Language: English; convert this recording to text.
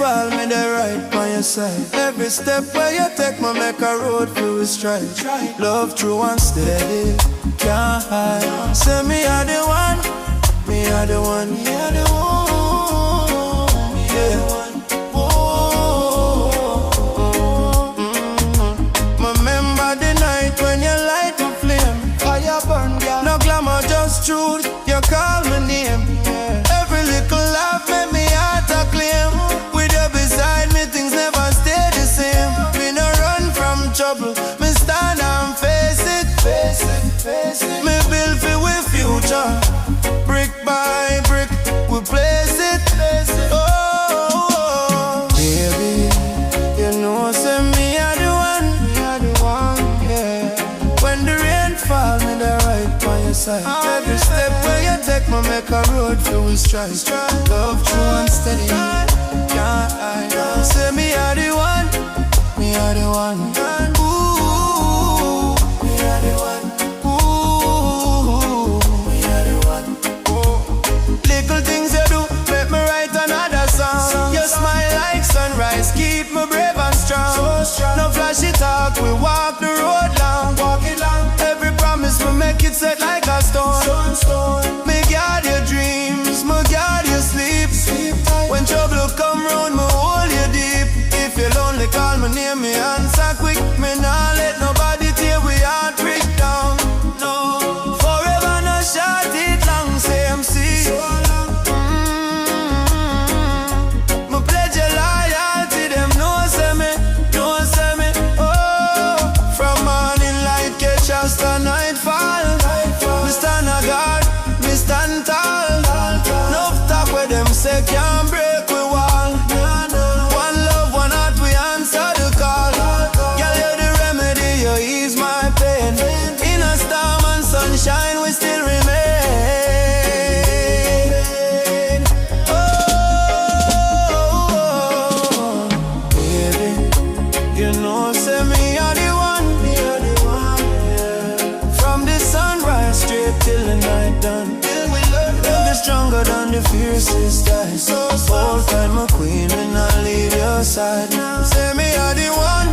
fall, me there right by your side. Every step where you take, me make a road feel straight. Love true and steady, can't hide. Say me are the one, me are the one, me are the one, yeah. Remember the night when you light the flame, fire burn, girl. No glamour, just truth. You call my name. Every little laugh made me heart a claim. With you beside me, things never stay the same. Me no run from trouble, me stand and face it, face it, face it. Me build for with future, brick by brick, we place it, place it. Oh, baby, you know say me are the one, me are the one, yeah. When the rain fall, me the right by your side. Every step where you take, me make a road feel straight. Love true and steady, can't hide. Say me are the one, me are the one. Ooh, me are the one. Ooh, me are the one. Little things you do make me write another song. You smile like sunrise, keep me brave and strong. No flashy talk, we walk the road long. Walk it long. Every promise we make it set like a stone. Me guard your dreams, me guard your sleep. When trouble come round, me hold you deep. If you're lonely, call my name, me answer quick. Me nah let nobody tear we heart break down. No, forever no short it long, same sea. Me pledge your loyalty, them no say me, no say me. Oh, from morning light catch us to nightfall. Me stand a guard, me stand tall. Enough talk where them say can't break we wall. One love, one heart, we answer the call. Girl, you're the remedy, you ease my pain. In a storm and sunshine, we still remain. Oh, baby, you know, say me are the one, me are the one, yeah. From the sunrise straight till the night done. Love is stronger than the fiercest eyes. All time my queen and I'll leave your side. Say me are the one,